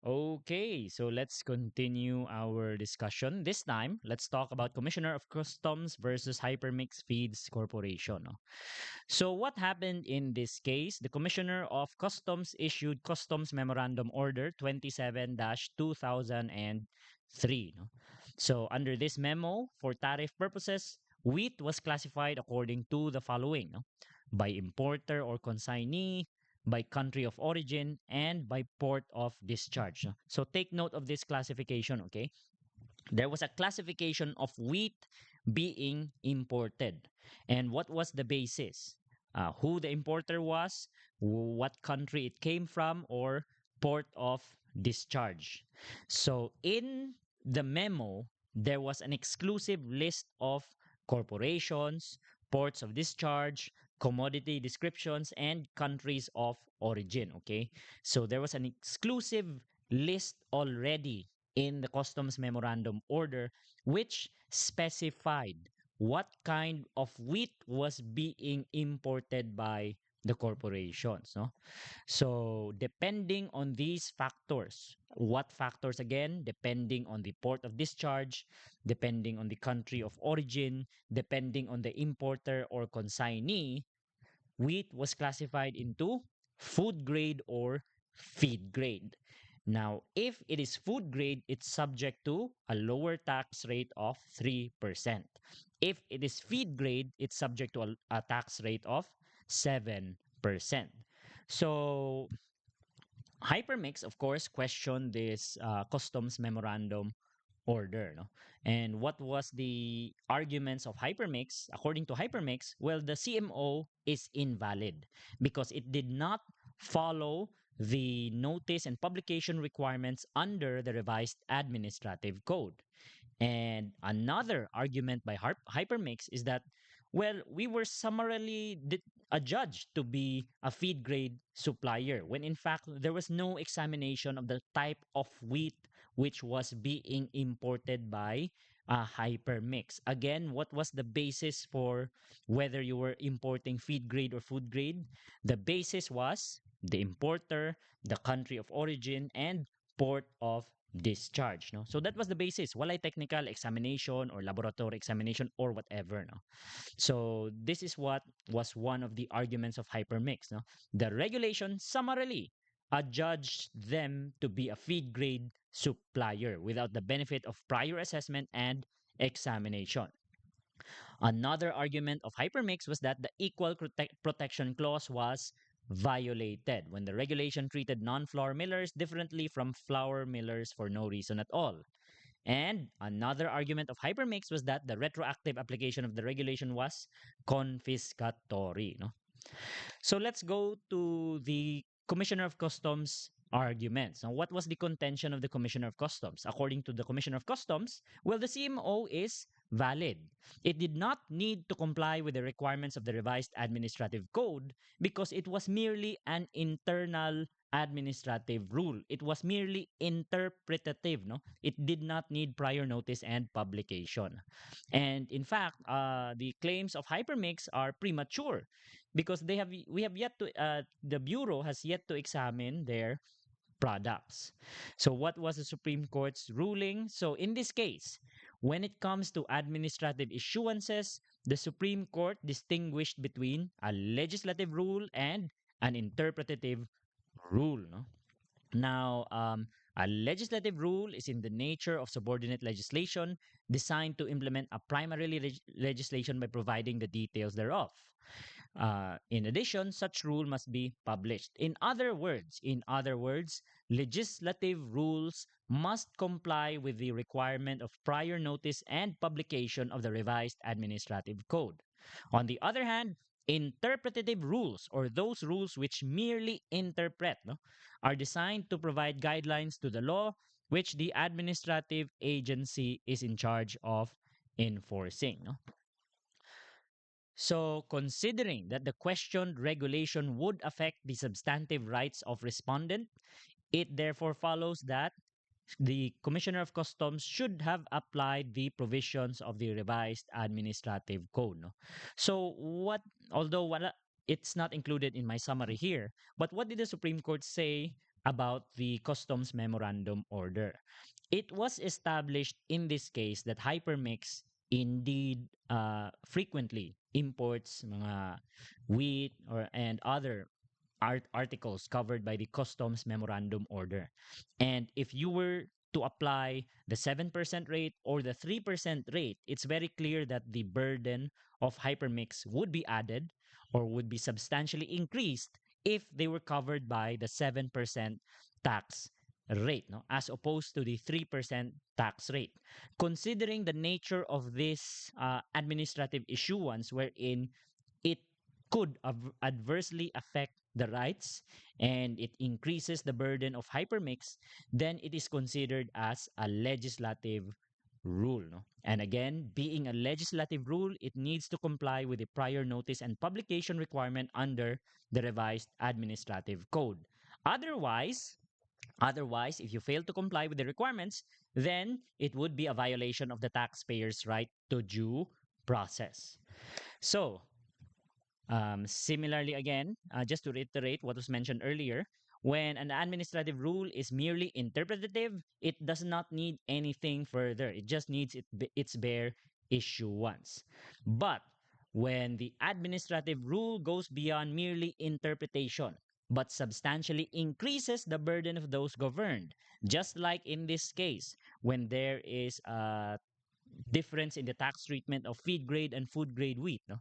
Okay, so let's continue our discussion. This time, let's talk about Commissioner of Customs versus Hypermix Feeds Corporation. No? So, what happened in this case? The Commissioner of Customs issued Customs Memorandum Order 27 2003. No? So, under this memo, for tariff purposes, wheat was classified according to the following: no? By importer or consignee, by country of origin, and by port of discharge. No? So take note of this classification, okay? There was a classification of wheat being imported. And what was the basis? Who the importer was, what country it came from, or port of discharge. So in the memo, there was an exclusive list of corporations, ports of discharge, commodity descriptions, and countries of origin. Okay, so there was an exclusive list already in the customs memorandum order, which specified what kind of wheat was being imported by the corporations. No? So, depending on these factors, what factors again? Depending on the port of discharge, depending on the country of origin, depending on the importer or consignee, wheat was classified into food grade or feed grade. Now, if it is food grade, it's subject to a lower tax rate of 3%. If it is feed grade, it's subject to a tax rate of 7%. So, Hypermix, of course, questioned this customs memorandum order. No? And what was the arguments of Hypermix? According to Hypermix, well, the CMO is invalid because it did not follow the notice and publication requirements under the revised administrative code. And another argument by Hypermix is that, well, we were summarily adjudged to be a feed grade supplier when in fact there was no examination of the type of wheat which was being imported by Hypermix. Again, what was the basis for whether you were importing feed grade or food grade? The basis was the importer, the country of origin, and port of discharge. No? So that was the basis. Walay technical examination or laboratory examination or whatever. No? So this is what was one of the arguments of Hypermix. No? The regulation summarily adjudged them to be a feed grade supplier without the benefit of prior assessment and examination. Another argument of Hypermix was that the equal protection clause was violated when the regulation treated non-flour millers differently from flour millers for no reason at all. And another argument of Hypermix was that the retroactive application of the regulation was confiscatory. No? So let's go to the Commissioner of Customs arguments. Now, what was the contention of the Commissioner of Customs? According to the Commissioner of Customs, well, the CMO is valid. It did not need to comply with the requirements of the revised administrative code because it was merely an internal administrative rule. It was merely interpretative, no? It did not need prior notice and publication. And in fact, the claims of Hypermix are premature because we have yet to the bureau has yet to examine their products. So what was the Supreme Court's ruling? So in this case, when it comes to administrative issuances, the Supreme Court distinguished between a legislative rule and an interpretative rule. No? Now, a legislative rule is in the nature of subordinate legislation designed to implement a primarily legislation by providing the details thereof. In addition, such rule must be published. In other words, legislative rules must comply with the requirement of prior notice and publication of the revised administrative code. On the other hand, interpretative rules, or those rules which merely interpret, no, are designed to provide guidelines to the law which the administrative agency is in charge of enforcing. No? So, considering that the questioned regulation would affect the substantive rights of respondent, it therefore follows that the Commissioner of Customs should have applied the provisions of the revised administrative code. No? So, although it's not included in my summary here, but what did the Supreme Court say about the customs memorandum order. It was established in this case that Hypermix indeed frequently imports mga wheat or and other articles covered by the customs memorandum order. And if you were to apply the 7% rate or the 3% rate, it's very clear that the burden of hypermix would be added or would be substantially increased if they were covered by the 7% tax rate, no, as opposed to the 3% tax rate. Considering the nature of this administrative issuance wherein it could adversely affect the rights and it increases the burden of hypermix, then it is considered as a legislative rule. No? And again, being a legislative rule, it needs to comply with the prior notice and publication requirement under the revised administrative code. Otherwise, Otherwise, if you fail to comply with the requirements, then it would be a violation of the taxpayer's right to due process. So, similarly, again, just to reiterate what was mentioned earlier, when an administrative rule is merely interpretative, it does not need anything further. It just needs its bare issuance. But when the administrative rule goes beyond merely interpretation, but substantially increases the burden of those governed, just like in this case, when there is a difference in the tax treatment of feed grade and food grade wheat, no?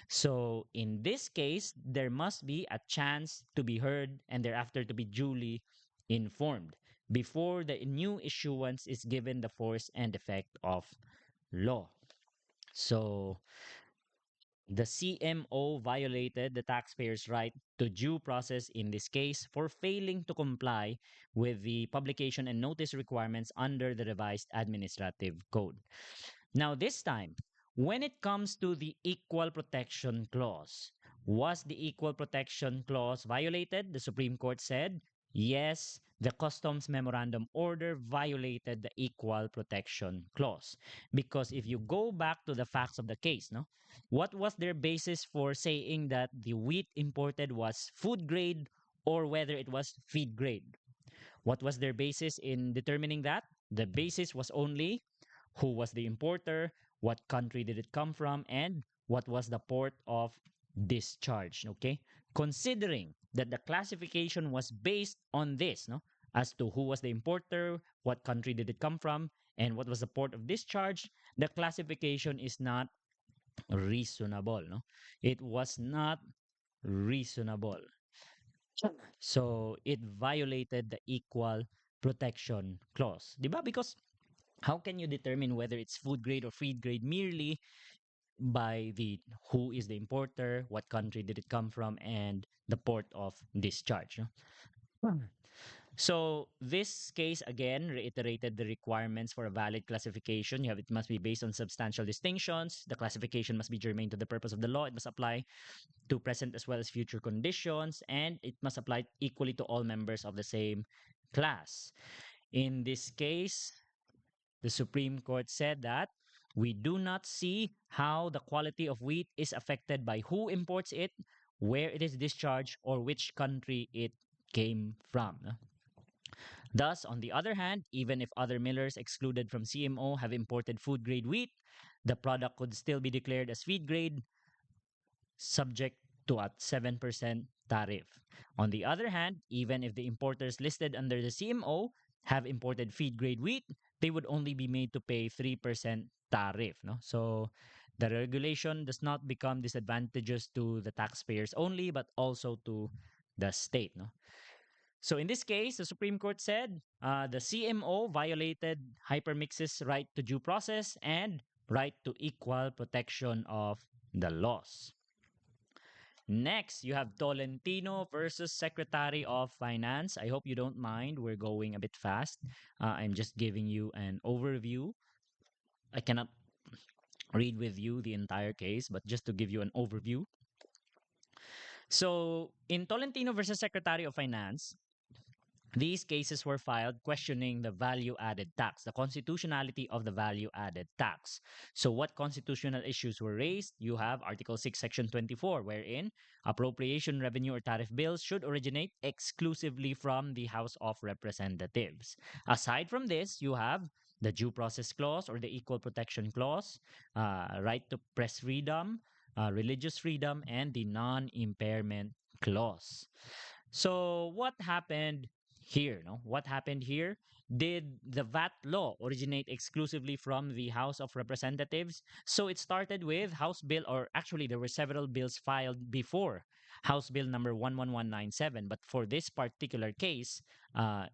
So in this case, there must be a chance to be heard and thereafter to be duly informed before the new issuance is given the force and effect of law. So the CMO violated the taxpayer's right to due process in this case for failing to comply with the publication and notice requirements under the revised administrative code. Now, this time, when it comes to the Equal Protection Clause, was the Equal Protection Clause violated? The Supreme Court said, yes, the Customs Memorandum Order violated the Equal Protection Clause. Because if you go back to the facts of the case, no, what was their basis for saying that the wheat imported was food grade or whether it was feed grade? What was their basis in determining that? The basis was only who was the importer, what country did it come from, and what was the port of discharge. Okay, considering that the classification was based on this, no, as to who was the importer, what country did it come from, and what was the port of discharge, the classification is not reasonable. No, it was not reasonable. So it violated the equal protection clause. Diba? Because how can you determine whether it's food grade or feed grade merely by the who is the importer, what country did it come from, and the port of discharge? No? So this case again reiterated the requirements for a valid classification. You have it must be based on substantial distinctions. The classification must be germane to the purpose of the law. It must apply to present as well as future conditions, and it must apply equally to all members of the same class. In this case, the Supreme Court said that we do not see how the quality of wheat is affected by who imports it, where it is discharged, or which country it came from. No? Thus, on the other hand, even if other millers excluded from CMO have imported food grade wheat, the product could still be declared as feed grade subject to a 7% tariff. On the other hand, even if the importers listed under the CMO have imported feed grade wheat, they would only be made to pay 3% tariff. No? So the regulation does not become disadvantageous to the taxpayers only, but also to the state. No? So in this case, the Supreme Court said the CMO violated Hypermix's right to due process and right to equal protection of the laws. Next, you have Tolentino versus Secretary of Finance. I hope you don't mind. We're going a bit fast. I'm just giving you an overview. I cannot read with you the entire case, but just to give you an overview. So, in Tolentino versus Secretary of Finance, These cases were filed questioning the value added tax, the constitutionality of the value added tax. So, what constitutional issues were raised? You have Article 6, Section 24, wherein appropriation revenue or tariff bills should originate exclusively from the House of Representatives. Aside from this, you have the Due Process Clause or the Equal Protection Clause, right to press freedom, religious freedom, and the non impairment clause. So what happened here? No, what happened here? Did the VAT law originate exclusively from the House of Representatives? So it started with House Bill, or actually there were several bills filed before House Bill number 11197. But for this particular case,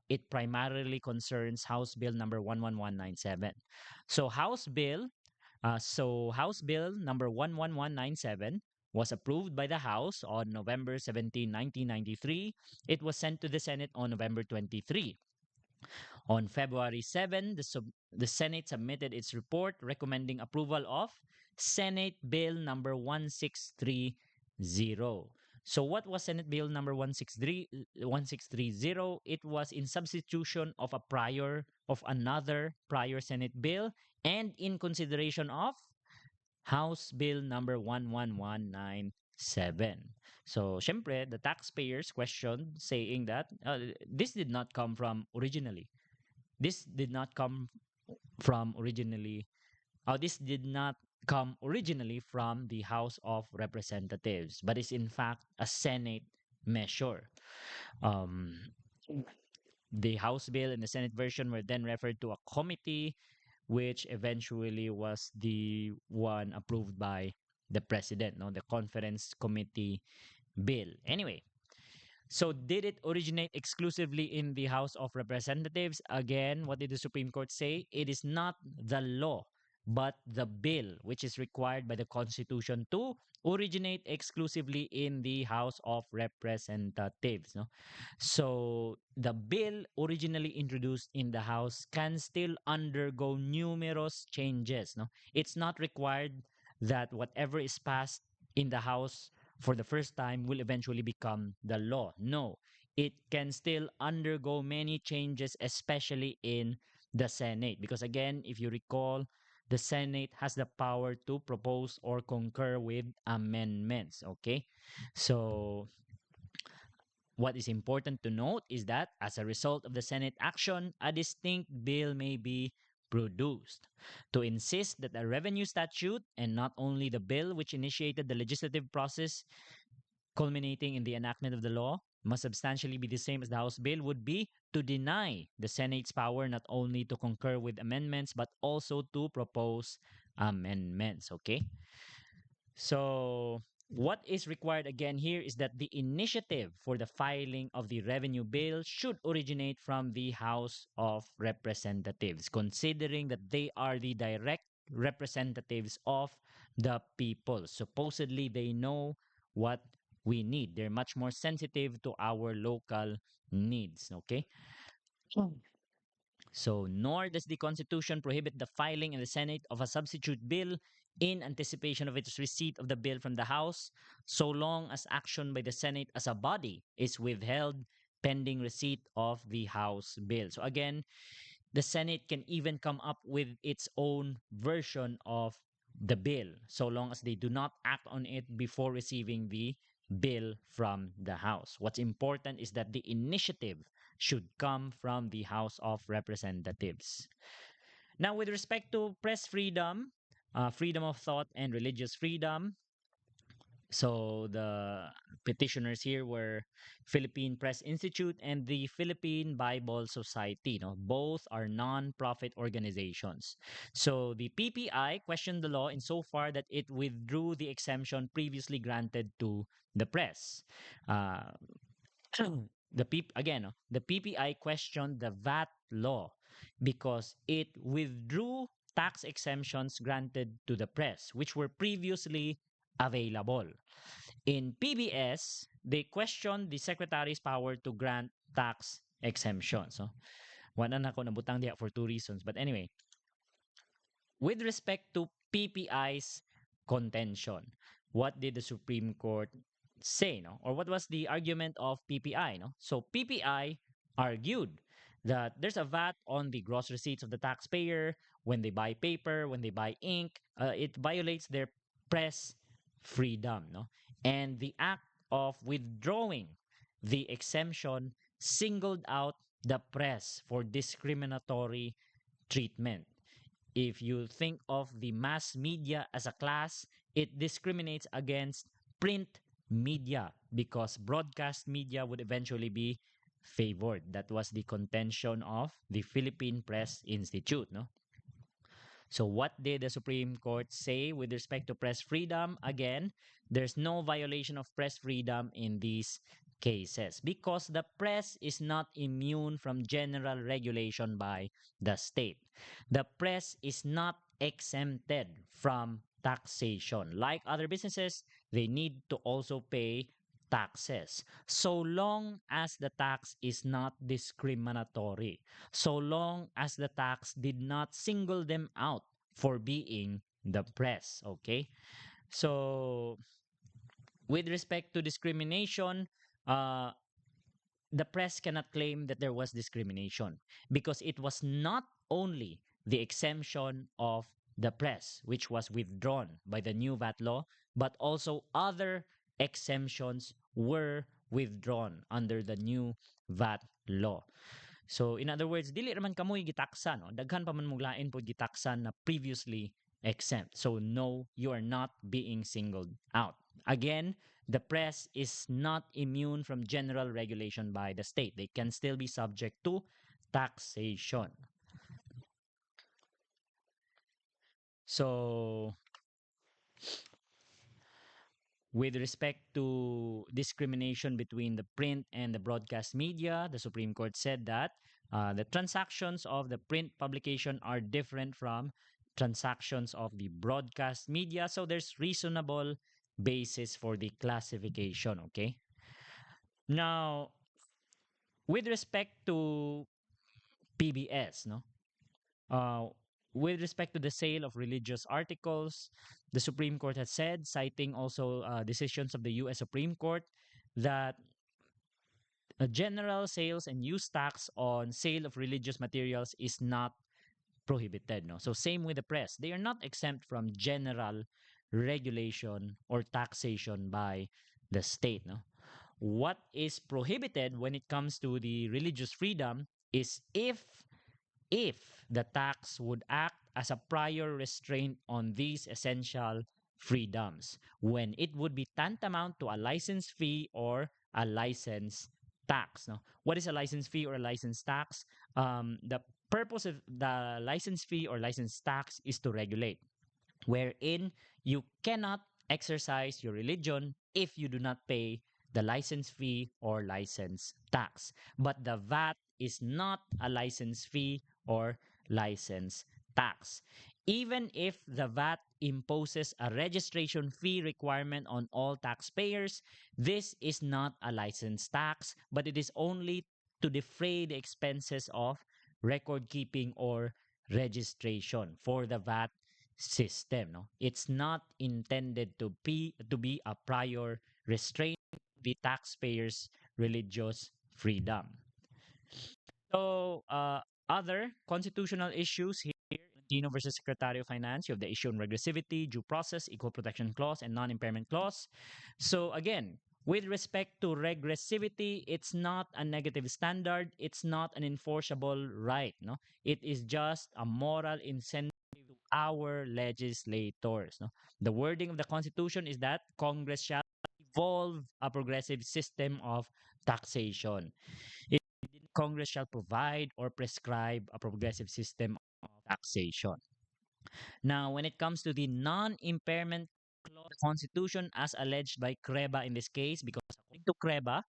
it primarily concerns House Bill number 11197. So House Bill number 11197 was approved by the House on November 17, 1993. It was sent to the Senate on November 23. On February 7, the Senate submitted its report recommending approval of Senate Bill number 1630. So what was Senate Bill number 1630? It was in substitution of another prior Senate bill and in consideration of House Bill number 11197. So, syempre, the taxpayers questioned saying that this did not come from originally. This did not come from originally. This did not come originally from the House of Representatives, but is in fact a Senate measure. Um, the House bill and the Senate version were then referred to a committee which eventually was the one approved by the president, no, the conference committee bill. Anyway, so did it originate exclusively in the House of Representatives? Again, what did the Supreme Court say? It is not the law, but the bill, which is required by the Constitution to originate exclusively in the House of Representatives. No? So the bill originally introduced in the House can still undergo numerous changes. No? It's not required that whatever is passed in the House for the first time will eventually become the law. No, it can still undergo many changes, especially in the Senate. Because again, if you recall, the Senate has the power to propose or concur with amendments. Okay. So, what is important to note is that as a result of the Senate action, a distinct bill may be produced to insist that a revenue statute and not only the bill which initiated the legislative process culminating in the enactment of the law must substantially be the same as the House bill would be to deny the Senate's power not only to concur with amendments but also to propose amendments. Okay? So, what is required again here is that the initiative for the filing of the revenue bill should originate from the House of Representatives, considering that they are the direct representatives of the people. Supposedly, they know what we need. They're much more sensitive to our local needs. Okay. So, nor does the Constitution prohibit the filing in the Senate of a substitute bill in anticipation of its receipt of the bill from the House, so long as action by the Senate as a body is withheld pending receipt of the House bill. So, again, the Senate can even come up with its own version of the bill, so long as they do not act on it before receiving the bill from the House. What's important is that the initiative should come from the House of Representatives. Now, with respect to press freedom, freedom of thought, and religious freedom, so the petitioners here were Philippine Press Institute and the Philippine Bible Society. No, both are non-profit organizations. So the PPI questioned the law insofar that it withdrew the exemption previously granted to the press. Uh, the PPI questioned the VAT law because it withdrew tax exemptions granted to the press, which were previously available. In PBS, they questioned the secretary's power to grant tax exemptions. So, wala na ako nabutang diha for two reasons. But anyway, with respect to PPI's contention, what did the Supreme Court say, no? Or what was the argument of PPI, no? So PPI argued that there's a VAT on the gross receipts of the taxpayer when they buy paper, when they buy ink. It violates their press freedom, no? And the act of withdrawing the exemption singled out the press for discriminatory treatment. If you think of the mass media as a class, it discriminates against print media because broadcast media would eventually be favored. That was the contention of the Philippine Press Institute, no? So what did the Supreme Court say with respect to press freedom? Again, there's no violation of press freedom in these cases because the press is not immune from general regulation by the state. The press is not exempted from taxation. Like other businesses, they need to also pay taxes so long as the tax is not discriminatory, so long as the tax did not single them out for being the press. Okay, so with respect to discrimination, uh, the press cannot claim that there was discrimination because it was not only the exemption of the press, which was withdrawn by the new VAT law, but also other exemptions were withdrawn under the new VAT law. So in other words, dili raman kamoy gitaksan, no? Daghan pa man muglain po gitaksan na previously exempt. So no, you are not being singled out. Again, the press is not immune from general regulation by the state. They can still be subject to taxation. So with respect to discrimination between the print and the broadcast media, the Supreme Court said that the transactions of the print publication are different from transactions of the broadcast media. So there's reasonable basis for the classification. Okay. Now, with respect to PBS, no, uh, with respect to the sale of religious articles, the Supreme Court has said, citing also decisions of the U.S. Supreme Court, that a general sales and use tax on sale of religious materials is not prohibited. No, so same with the press; they are not exempt from general regulation or taxation by the state. No, what is prohibited when it comes to the religious freedom is if the tax would act as a prior restraint on these essential freedoms, when it would be tantamount to a license fee or a license tax. No? What is a license fee or a license tax? The purpose of the license fee or license tax is to regulate, wherein you cannot exercise your religion if you do not pay the license fee or license tax. But the VAT is not a license fee or license tax. Even if the VAT imposes a registration fee requirement on all taxpayers, this is not a license tax, but it is only to defray the expenses of record keeping or registration for the VAT system. No, it's not intended to be a prior restraint on the taxpayers' religious freedom. So, other constitutional issues here, Tino versus Secretary of Finance, you have the issue on regressivity, due process, equal protection clause, and non-impairment clause. So again, with respect to regressivity, it's not a negative standard. It's not an enforceable right. No, it is just a moral incentive to our legislators. No, the wording of the Constitution is that Congress shall evolve a progressive system of taxation. Congress shall provide or prescribe a progressive system of taxation. Now, when it comes to the non-impairment clause of the Constitution, as alleged by CREBA in this case, because according to CREBA,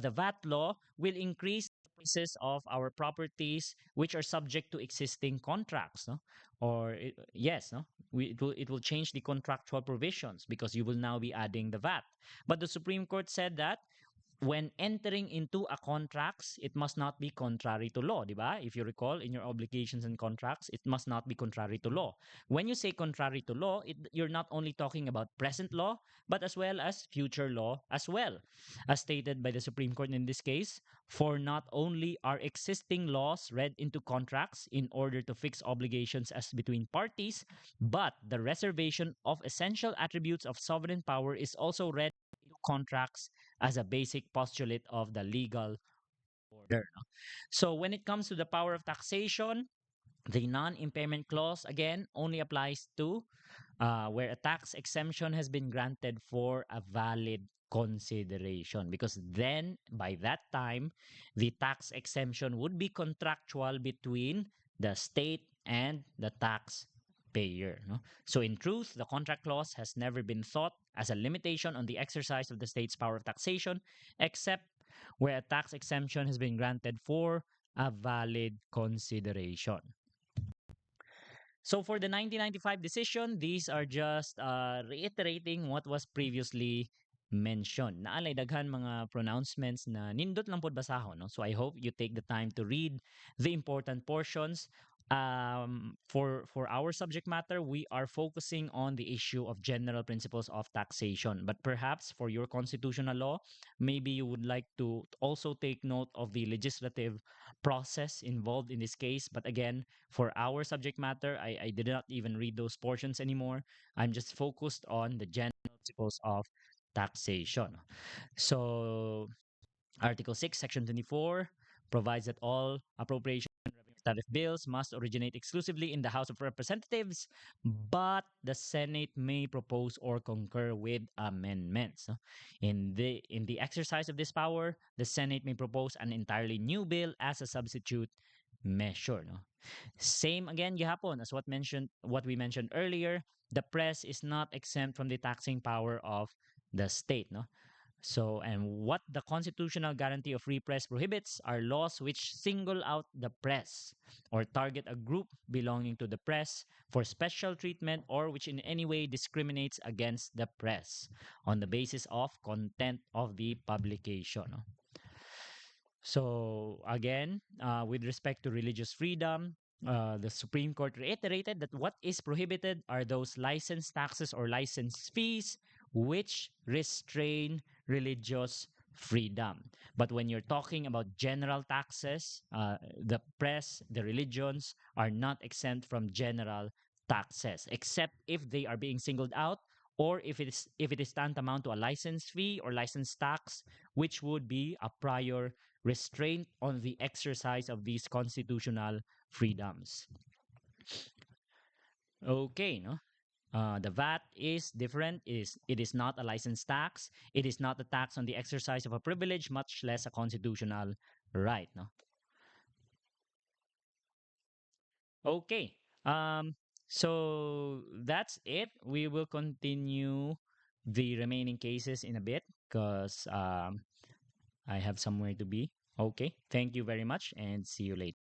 the VAT law will increase the prices of our properties which are subject to existing contracts, no? Yes, no? It will change the contractual provisions because you will now be adding the VAT. But the Supreme Court said that when entering into a contracts, it must not be contrary to law, di ba? If you recall, in your obligations and contracts, it must not be contrary to law. When you say contrary to law, you're not only talking about present law, but as well as future law as well. As stated by the Supreme Court in this case, for not only are existing laws read into contracts in order to fix obligations as between parties, but the reservation of essential attributes of sovereign power is also read into contracts as a basic postulate of the legal order. No? So when it comes to the power of taxation, the non-impairment clause again only applies to where a tax exemption has been granted for a valid consideration, because then by that time the tax exemption would be contractual between the state and the tax payer. No? So in truth, the contract clause has never been thought as a limitation on the exercise of the state's power of taxation, except where a tax exemption has been granted for a valid consideration. So for the 1995 decision, these are just reiterating what was previously mentioned. Naalay daghan mga pronouncements na nindot lang pod basahon. No? So I hope you take the time to read the important portions. For our subject matter, we are focusing on the issue of general principles of taxation. But perhaps for your constitutional law, maybe you would like to also take note of the legislative process involved in this case. But again, for our subject matter, I did not even read those portions anymore. I'm just focused on the general principles of taxation. So, Article 6, Section 24 provides that all appropriation tariff bills must originate exclusively in the House of Representatives, but the Senate may propose or concur with amendments. No? In the exercise of this power, the Senate may propose an entirely new bill as a substitute measure. No? Same again gihapon as what we mentioned earlier, the press is not exempt from the taxing power of the state. No? So, and what the constitutional guarantee of free press prohibits are laws which single out the press or target a group belonging to the press for special treatment, or which in any way discriminates against the press on the basis of content of the publication. No? So again, with respect to religious freedom, the Supreme Court reiterated that what is prohibited are those license taxes or license fees which restrain religious freedom. But when you're talking about general taxes, the press, the religions are not exempt from general taxes, except if they are being singled out, or if it is tantamount to a license fee or license tax, which would be a prior restraint on the exercise of these constitutional freedoms. Okay, no? The VAT is different. It is not a license tax. It is not a tax on the exercise of a privilege, much less a constitutional right. No. Okay. So that's it. We will continue the remaining cases in a bit because I have somewhere to be. Okay. Thank you very much and see you later.